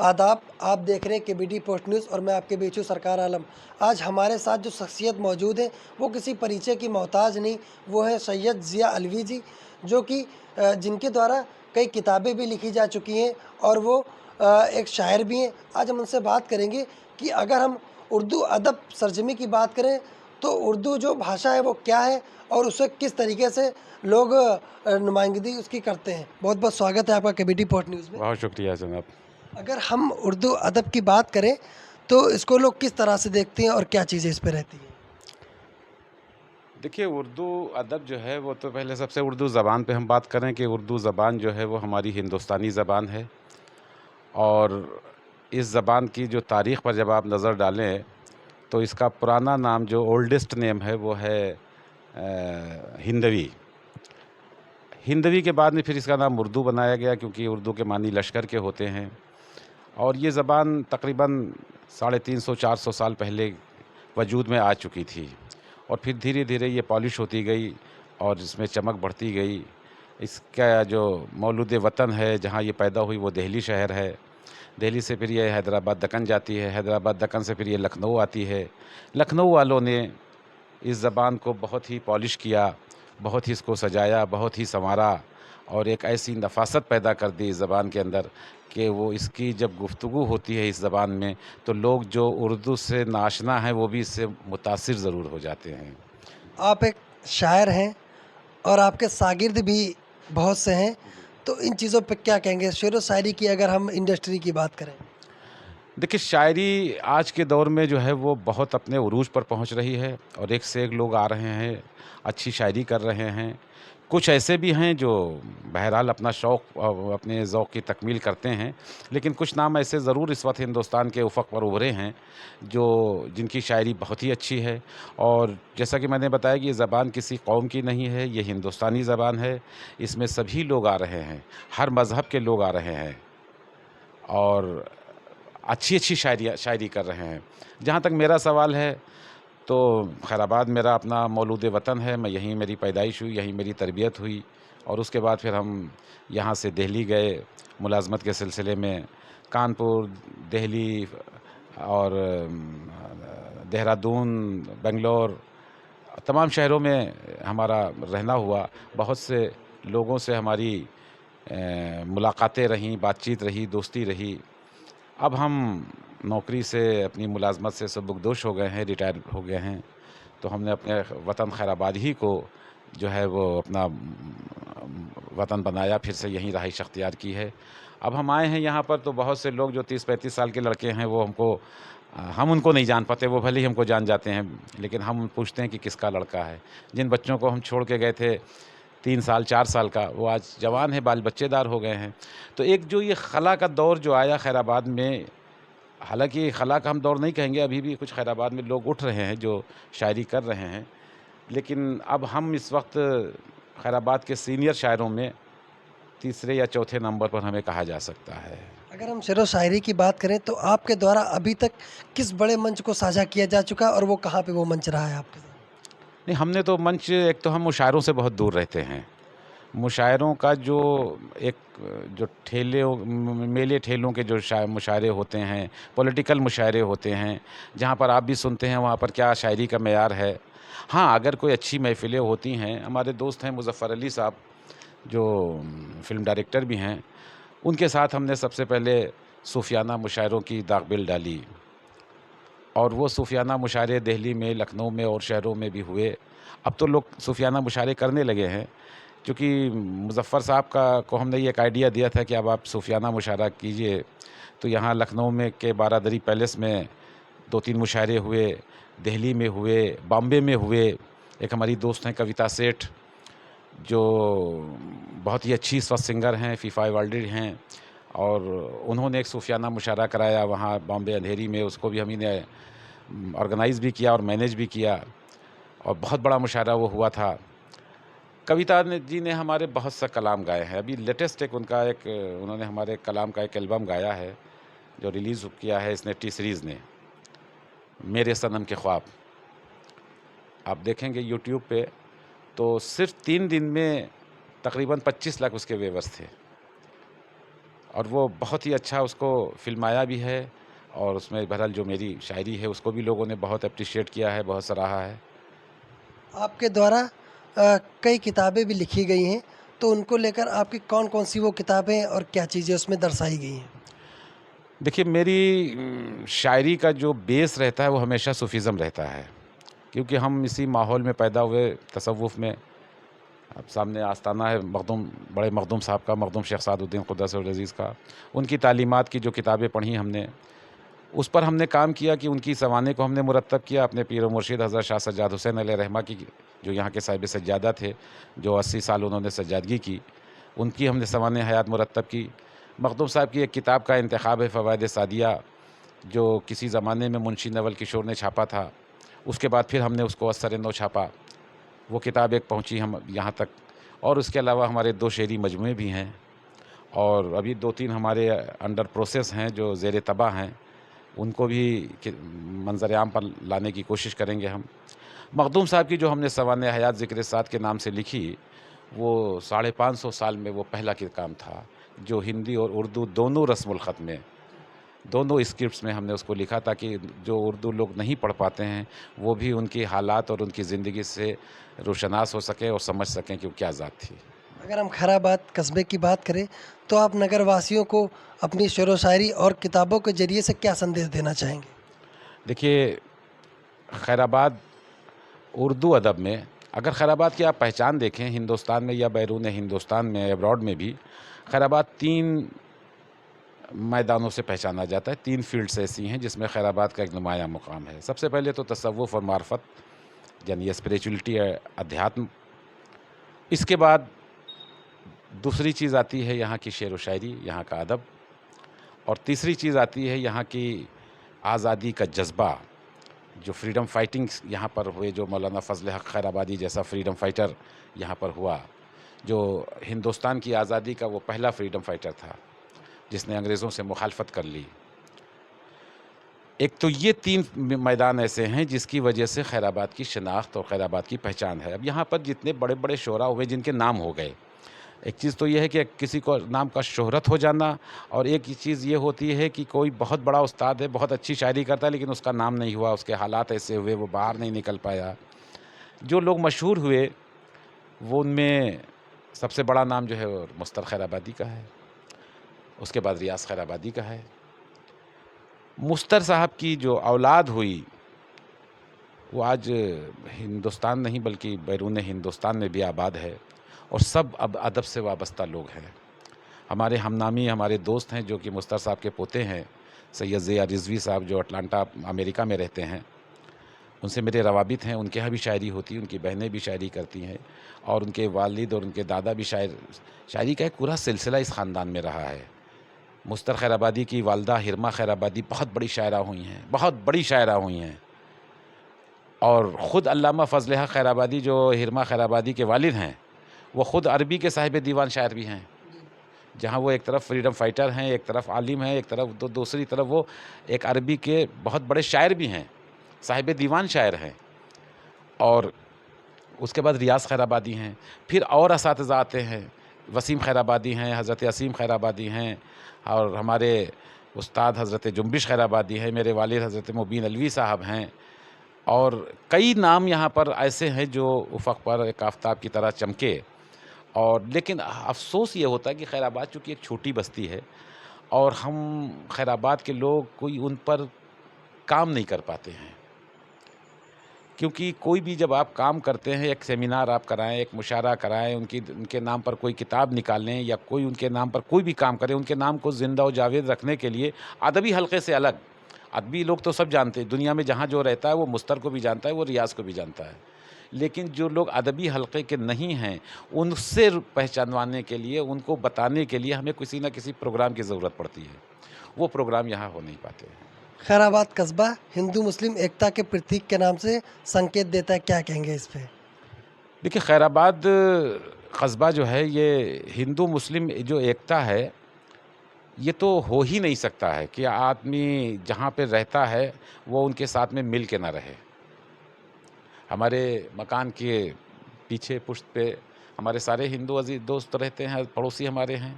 آداب، آپ دیکھ رہے ہیں کے بی ڈی پوسٹ نیوز اور میں آپ کے بیچ ہوں سرکار عالم۔ آج ہمارے ساتھ جو شخصیت موجود ہے وہ کسی پریچے کی محتاج نہیں، وہ ہے سید ضیاء علوی جی، جو کہ جن کے دوارا کئی کتابیں بھی لکھی جا چکی ہیں اور وہ ایک شاعر بھی ہیں۔ آج ہم ان سے بات کریں گے کہ اگر ہم اردو ادب سرجمی کی بات کریں تو اردو جو بھاشا ہے وہ کیا ہے اور اسے کس طریقے سے لوگ نمائندگی اس کی کرتے ہیں۔ بہت بہت سواگت ہے آپ کا کے بی ڈی پوسٹ نیوز میں۔ بہت شکریہ جناب۔ اگر ہم اردو ادب کی بات کریں تو اس کو لوگ کس طرح سے دیکھتے ہیں اور کیا چیزیں اس پہ رہتی ہیں؟ دیکھیے، اردو ادب جو ہے وہ تو پہلے سب سے اردو زبان پہ ہم بات کریں کہ اردو زبان جو ہے وہ ہماری ہندوستانی زبان ہے، اور اس زبان کی جو تاریخ پر جب آپ نظر ڈالیں تو اس کا پرانا نام جو اولڈسٹ نیم ہے وہ ہے ہندوی۔ ہندوی کے بعد میں پھر اس کا نام اردو بنایا گیا، کیونکہ اردو کے معنی لشکر کے ہوتے ہیں، اور یہ زبان تقریباً 350-400 سال پہلے وجود میں آ چکی تھی، اور پھر دھیرے دھیرے یہ پالش ہوتی گئی اور اس میں چمک بڑھتی گئی۔ اس کا جو مولود وطن ہے، جہاں یہ پیدا ہوئی، وہ دہلی شہر ہے۔ دہلی سے پھر یہ حیدرآباد دکن جاتی ہے، حیدرآباد دکن سے پھر یہ لکھنؤ آتی ہے۔ لکھنؤ والوں نے اس زبان کو بہت ہی پالش کیا، بہت ہی اس کو سجایا، بہت ہی سنوارا، اور ایک ایسی نفاست پیدا کر دی اس زبان کے اندر کہ وہ اس کی جب گفتگو ہوتی ہے اس زبان میں تو لوگ جو اردو سے ناشنا ہیں وہ بھی اس سے متاثر ضرور ہو جاتے ہیں۔ آپ ایک شاعر ہیں اور آپ کے شاگرد بھی بہت سے ہیں، تو ان چیزوں پہ کیا کہیں گے؟ شعر و شاعری کی اگر ہم انڈسٹری کی بات کریں۔ دیکھیے، شاعری آج کے دور میں جو ہے وہ بہت اپنے عروج پر پہنچ رہی ہے، اور ایک سے ایک لوگ آ رہے ہیں، اچھی شاعری کر رہے ہیں۔ کچھ ایسے بھی ہیں جو بہرحال اپنا شوق اور اپنے ذوق کی تکمیل کرتے ہیں، لیکن کچھ نام ایسے ضرور اس وقت ہندوستان کے افق پر ابھرے ہیں جن کی شاعری بہت ہی اچھی ہے۔ اور جیسا کہ میں نے بتایا کہ یہ زبان کسی قوم کی نہیں ہے، یہ ہندوستانی زبان ہے۔ اس میں سبھی لوگ آ رہے ہیں، ہر مذہب کے لوگ آ رہے ہیں، اور اچھی اچھی شاعری کر رہے ہیں۔ جہاں تک میرا سوال ہے تو خیر آباد میرا اپنا مولود وطن ہے، میں یہیں میری پیدائش ہوئی، یہیں میری تربیت ہوئی، اور اس کے بعد پھر ہم یہاں سے دہلی گئے ملازمت کے سلسلے میں۔ کانپور، دہلی اور دہرادون، بنگلور، تمام شہروں میں ہمارا رہنا ہوا۔ بہت سے لوگوں سے ہماری ملاقاتیں رہیں، بات چیت رہی، دوستی رہی۔ اب ہم نوکری سے، اپنی ملازمت سے سبکدوش ہو گئے ہیں، ریٹائر ہو گئے ہیں، تو ہم نے اپنے وطن خیر آباد ہی کو جو ہے وہ اپنا وطن بنایا، پھر سے یہیں رہائش اختیار کی ہے۔ اب ہم آئے ہیں یہاں پر تو بہت سے لوگ جو 30-35 سال کے لڑکے ہیں وہ ہم ان کو نہیں جان پاتے، وہ بھلے ہی ہم کو جان جاتے ہیں، لیکن ہم پوچھتے ہیں کہ کس کا لڑکا ہے۔ جن بچوں کو ہم چھوڑ کے گئے تھے 3 سال 4 سال کا، وہ آج جوان ہیں، بال بچے دار ہو گئے ہیں۔ تو ایک جو یہ خلا کا دور جو آیا خیر آباد میں، حالانکہ خلا کا ہم دور نہیں کہیں گے، ابھی بھی کچھ خیر آباد میں لوگ اٹھ رہے ہیں جو شاعری کر رہے ہیں، لیکن اب ہم اس وقت خیر آباد کے سینئر شاعروں میں تیسرے یا چوتھے نمبر پر ہمیں کہا جا سکتا ہے۔ اگر ہم شعر و شاعری کی بات کریں تو آپ کے دوارا ابھی تک کس بڑے منچ کو ساجھا کیا جا چکا اور وہ کہاں پہ وہ منچ رہا ہے آپ کے ساتھ؟ نہیں، ہم نے تو منچ، ایک تو ہم مشاعروں سے بہت دور رہتے ہیں۔ مشاعروں کا جو ایک جو میلے ٹھیلوں کے جو مشاعرے ہوتے ہیں، پولیٹیکل مشاعرے ہوتے ہیں، جہاں پر آپ بھی سنتے ہیں وہاں پر کیا شاعری کا معیار ہے۔ ہاں، اگر کوئی اچھی محفلیں ہوتی ہیں، ہمارے دوست ہیں مظفر علی صاحب جو فلم ڈائریکٹر بھی ہیں، ان کے ساتھ ہم نے سب سے پہلے صوفیانہ مشاعروں کی داغ بل ڈالی، اور وہ صوفیانہ مشاعرے دہلی میں، لکھنؤ میں اور شہروں میں بھی ہوئے۔ اب تو لوگ صوفیانہ مشاعرے کرنے لگے ہیں، کیونکہ مظفر صاحب کو ہم نے یہ ایک آئیڈیا دیا تھا کہ اب آپ صوفیانہ مشاعرہ کیجئے، تو یہاں لکھنؤ میں کے بارادری پیلیس میں 2-3 مشاعرے ہوئے، دہلی میں ہوئے، بامبے میں ہوئے۔ ایک ہماری دوست ہیں کویتا سیٹھ، جو بہت ہی اچھی اس وقت سنگر ہیں، فیفا ایوارڈڈ ہیں، اور انہوں نے ایک صوفیانہ مشاعرہ کرایا وہاں بامبے اندھیری میں، اس کو بھی ہم ہی نے آرگنائز بھی کیا اور مینیج بھی کیا، اور بہت بڑا مشاعرہ وہ ہوا تھا۔ کویتا جی نے ہمارے بہت سا کلام گائے ہیں، ابھی لیٹسٹ انہوں نے ہمارے کلام کا ایک البم گایا ہے جو ریلیز کیا ہے اس نے ٹی سیریز نے، میرے صنم کے خواب۔ آپ دیکھیں گے یوٹیوب پہ تو صرف 3 دن میں تقریباً 25 لاکھ اس کے ویورز تھے، اور وہ بہت ہی اچھا اس کو فلمایا بھی ہے، اور اس میں بہرحال جو میری شاعری ہے اس کو بھی لوگوں نے بہت اپریشیٹ کیا ہے، بہت سراہا ہے۔ آپ کے دوارا کئی کتابیں بھی لکھی گئی ہیں، تو ان کو لے کر آپ کی کون کون سی وہ کتابیں اور کیا چیزیں اس میں درسائی گئی ہیں؟ دیکھیے، میری شاعری کا جو بیس رہتا ہے وہ ہمیشہ صوفیزم رہتا ہے، کیونکہ ہم اسی ماحول میں پیدا ہوئے، تصوف میں۔ اب سامنے آستانہ ہے مخدوم، بڑے مخدوم صاحب کا، مخدوم شیخ سعد الدین قدس العزیز کا۔ ان کی تعلیمات کی جو کتابیں پڑھی ہم نے، اس پر ہم نے کام کیا کہ ان کی سوانح کو ہم نے مرتب کیا اپنے پیر و مرشد حضرت شاہ سجاد حسین علیہ رحمہ کی، جو یہاں کے صاحب سجادہ تھے، جو 80 سال انہوں نے سجادگی کی، ان کی ہم نے سوانح حیات مرتب کی۔ مخدوم صاحب کی ایک کتاب کا انتخاب ہے فوائد سعدیہ، جو کسی زمانے میں منشی نول کشور نے چھاپا تھا، اس کے بعد پھر ہم نے اس کو اثر نو چھاپا، وہ کتاب ایک پہنچی ہم یہاں تک۔ اور اس کے علاوہ ہمارے 2 شعری مجموعے بھی ہیں، اور ابھی 2-3 ہمارے انڈر پروسیس ہیں جو زیر طبع ہیں، ان کو بھی منظر عام پر لانے کی کوشش کریں گے ہم۔ مخدوم صاحب کی جو ہم نے سوانح حیات ذکر سعد کے نام سے لکھی، وہ 550 سال میں وہ پہلا کام تھا جو ہندی اور اردو دونوں رسم الخط میں، دونوں اسکرپٹس میں ہم نے اس کو لکھا، تاکہ جو اردو لوگ نہیں پڑھ پاتے ہیں وہ بھی ان کی حالات اور ان کی زندگی سے روشناس ہو سکیں اور سمجھ سکیں کہ وہ کیا ذات تھی۔ اگر ہم خیرآباد قصبے کی بات کریں تو آپ نگر واسیوں کو اپنی شعر و شاعری اور کتابوں کے ذریعے سے کیا سندیش دینا چاہیں گے؟ دیکھیے، خیرآباد اردو ادب میں، اگر خیرآباد کی آپ پہچان دیکھیں ہندوستان میں یا بیرون ہندوستان میں، ایبراڈ میں بھی، خیرآباد 3 میدانوں سے پہچانا جاتا ہے، 3 فیلڈس ایسی ہیں جس میں خیرآباد کا ایک نمایاں مقام ہے۔ سب سے پہلے تو تصوف اور معرفت، یعنی اسپریچولیٹی، ادھیاتم۔ اس کے بعد دوسری چیز آتی ہے یہاں کی شعر و شاعری، یہاں کا ادب، اور تیسری چیز آتی ہے یہاں کی آزادی کا جذبہ، جو فریڈم فائٹنگ یہاں پر ہوئے، جو مولانا فضل حق خیرآبادی جیسا فریڈم فائٹر یہاں پر ہوا، جو ہندوستان کی آزادی کا وہ پہلا فریڈم فائٹر تھا جس نے انگریزوں سے مخالفت کر لی۔ ایک تو یہ 3 میدان ایسے ہیں جس کی وجہ سے خیرآباد کی شناخت اور خیرآباد کی پہچان ہے۔ اب یہاں پر جتنے بڑے بڑے شعراء ہوئے جن کے نام ہو گئے، ایک چیز تو یہ ہے کہ کسی کو نام کا شہرت ہو جانا، اور ایک چیز یہ ہوتی ہے کہ کوئی بہت بڑا استاد ہے، بہت اچھی شاعری کرتا ہے، لیکن اس کا نام نہیں ہوا، اس کے حالات ایسے ہوئے، وہ باہر نہیں نکل پایا۔ جو لوگ مشہور ہوئے وہ ان میں سب سے بڑا نام جو ہے وہ مستر خیرآبادی کا ہے، اس کے بعد ریاض خیرآبادی کا ہے۔ مستر صاحب کی جو اولاد ہوئی وہ آج ہندوستان نہیں بلکہ بیرون ہندوستان میں بھی آباد ہے، اور سب اب ادب سے وابستہ لوگ ہیں۔ ہمارے ہم نامی، ہمارے دوست ہیں جو کہ مستر صاحب کے پوتے ہیں، سید ضیاء رضوی صاحب جو اٹلانٹا امریکہ میں رہتے ہیں، ان سے میرے روابط ہیں، ان کے یہاں بھی شاعری ہوتی ہے، ان کی بہنیں بھی شاعری کرتی ہیں، اور ان کے والد اور ان کے دادا بھی شاعری کا ایک پورا سلسلہ اس خاندان میں رہا ہے۔ مستر خیرآبادی کی والدہ ہرما خیرآبادی بہت بڑی شاعرہ ہوئی ہیں، بہت بڑی شاعرہ ہوئی ہیں، اور خود علامہ فضل حق خیرآبادی جو ہرما خیرآبادی کے والد ہیں، وہ خود عربی کے صاحب دیوان شاعر بھی ہیں۔ جہاں وہ ایک طرف فریڈم فائٹر ہیں، ایک طرف عالم ہیں، ایک طرف دوسری طرف وہ ایک عربی کے بہت بڑے شاعر بھی ہیں، صاحب دیوان شاعر ہیں۔ اور اس کے بعد ریاض خیرآبادی ہیں، پھر اور اساتذہ آتے ہیں، وسیم خیرآبادی ہیں، حضرت عصیم خیرآبادی ہیں، اور ہمارے استاد حضرت جنبش خیرآبادی ہیں، میرے والد حضرت مبین الوی صاحب ہیں، اور کئی نام یہاں پر ایسے ہیں جو افق پر ایک آفتاب کی طرح چمکے۔ اور لیکن افسوس یہ ہوتا ہے کہ خیرآباد چونکہ ایک چھوٹی بستی ہے، اور ہم خیرآباد کے لوگ کوئی ان پر کام نہیں کر پاتے ہیں، کیونکہ کوئی بھی جب آپ کام کرتے ہیں، ایک سیمینار آپ کرائیں، ایک مشاعرہ کرائیں، ان کے نام پر کوئی کتاب نکالیں، یا کوئی ان کے نام پر کوئی بھی کام کریں، ان کے نام کو زندہ و جاوید رکھنے کے لیے ادبی حلقے سے الگ، ادبی لوگ تو سب جانتے ہیں، دنیا میں جہاں جو رہتا ہے وہ مستر کو بھی جانتا ہے، وہ ریاض کو بھی جانتا ہے، لیکن جو لوگ ادبی حلقے کے نہیں ہیں ان سے پہچانوانے کے لیے، ان کو بتانے کے لیے ہمیں کسی نہ کسی پروگرام کی ضرورت پڑتی ہے، وہ پروگرام یہاں ہو نہیں پاتے ہیں۔ خیرآباد قصبہ ہندو مسلم ایکتا کے پرتیک کے نام سے سنکیت دیتا ہے، کیا کہیں گے اس پہ؟ دیکھیے، خیرآباد قصبہ جو ہے یہ ہندو مسلم جو ایکتا ہے، یہ تو ہو ہی نہیں سکتا ہے کہ آدمی جہاں پہ رہتا ہے وہ ان کے ساتھ میں مل کے نہ رہے۔ ہمارے مکان کے پیچھے پشت پہ ہمارے سارے ہندو عزیز دوست رہتے ہیں، پڑوسی ہمارے ہیں،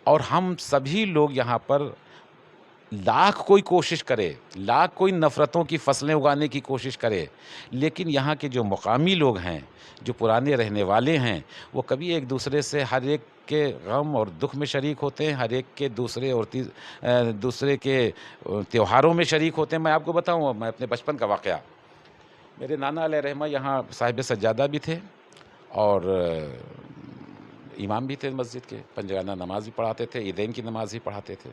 اور ہم سبھی لوگ یہاں پر لاکھ کوئی کوشش کرے، لاکھ کوئی نفرتوں کی فصلیں اگانے کی کوشش کرے، لیکن یہاں کے جو مقامی لوگ ہیں، جو پرانے رہنے والے ہیں، وہ کبھی ایک دوسرے سے ہر ایک کے غم اور دکھ میں شریک ہوتے ہیں، ہر ایک کے دوسرے کے تہواروں میں شریک ہوتے ہیں۔ میں آپ کو بتاؤں، میں اپنے بچپن کا واقعہ، میرے نانا علیہ رحمہ یہاں صاحب سجادہ بھی تھے اور امام بھی تھے مسجد کے، پنجگانہ نماز بھی پڑھاتے تھے، عیدین کی نماز بھی پڑھاتے تھے۔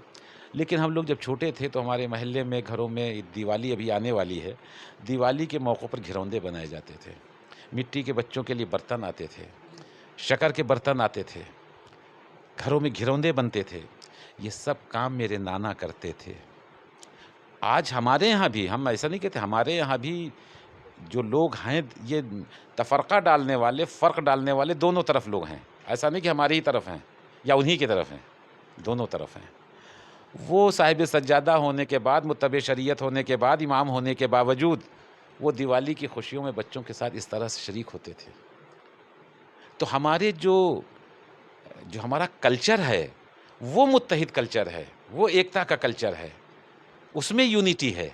لیکن ہم لوگ جب چھوٹے تھے تو ہمارے محلے میں گھروں میں دیوالی ابھی آنے والی ہے، دیوالی کے موقع پر گھروندے بنائے جاتے تھے، مٹی کے بچوں کے لیے برتن آتے تھے، شکر کے برتن آتے تھے، گھروں میں گھروندے بنتے تھے۔ یہ سب کام میرے نانا کرتے تھے۔ آج ہمارے یہاں بھی، ہم ایسا نہیں کہتے، ہمارے یہاں بھی جو لوگ ہیں یہ تفرقہ ڈالنے والے، فرق ڈالنے والے دونوں طرف لوگ ہیں۔ ایسا نہیں کہ ہماری ہی طرف ہیں یا انہی کی طرف ہیں، دونوں طرف ہیں۔ وہ صاحب سجادہ ہونے کے بعد، متبع شریعت ہونے کے بعد، امام ہونے کے باوجود وہ دیوالی کی خوشیوں میں بچوں کے ساتھ اس طرح سے شریک ہوتے تھے۔ تو ہمارے جو ہمارا کلچر ہے وہ متحد کلچر ہے، وہ ایکتا کا کلچر ہے، اس میں یونٹی ہے۔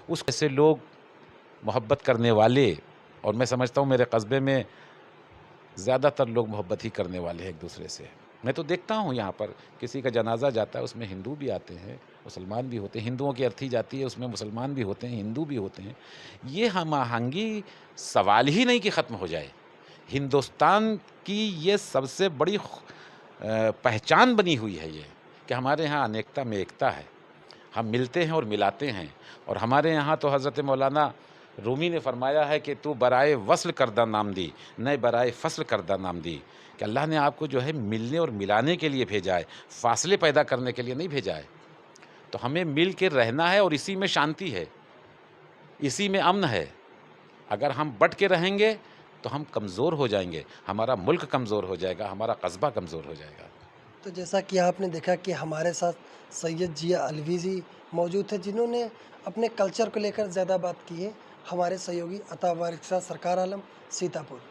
اس سے لوگ محبت کرنے والے، اور میں سمجھتا ہوں میرے قصبے میں زیادہ تر لوگ محبت ہی کرنے والے ہیں ایک دوسرے سے۔ میں تو دیکھتا ہوں یہاں پر کسی کا جنازہ جاتا ہے، اس میں ہندو بھی آتے ہیں، مسلمان بھی ہوتے ہیں، ہندوؤں کی ارتھی جاتی ہے، اس میں مسلمان بھی ہوتے ہیں، ہندو بھی ہوتے ہیں۔ یہ ہم آہنگی سوال ہی نہیں کہ ختم ہو جائے۔ ہندوستان کی یہ سب سے بڑی پہچان بنی ہوئی ہے یہ، کہ ہمارے ہاں انیکتا میں ایکتا ہے، ہم ملتے ہیں اور ملاتے ہیں۔ اور ہمارے یہاں تو حضرت مولانا رومی نے فرمایا ہے کہ تو برائے وصل کردہ نام دی، نئے برائے فصل کردہ نام دی، کہ اللہ نے آپ کو جو ہے ملنے اور ملانے کے لیے بھیجا ہے، فاصلے پیدا کرنے کے لیے نہیں بھیجا ہے۔ تو ہمیں مل کے رہنا ہے، اور اسی میں شانتی ہے، اسی میں امن ہے۔ اگر ہم بٹ کے رہیں گے تو ہم کمزور ہو جائیں گے، ہمارا ملک کمزور ہو جائے گا، ہمارا قصبہ کمزور ہو جائے گا۔ تو جیسا کہ آپ نے دیکھا کہ ہمارے ساتھ سید ضیاء علوی جی موجود تھے، جنہوں نے اپنے کلچر کو لے کر زیادہ بات کی ہے۔ ہمارے سہیوگی عطا وارث سرکار عالم، سیتاپور۔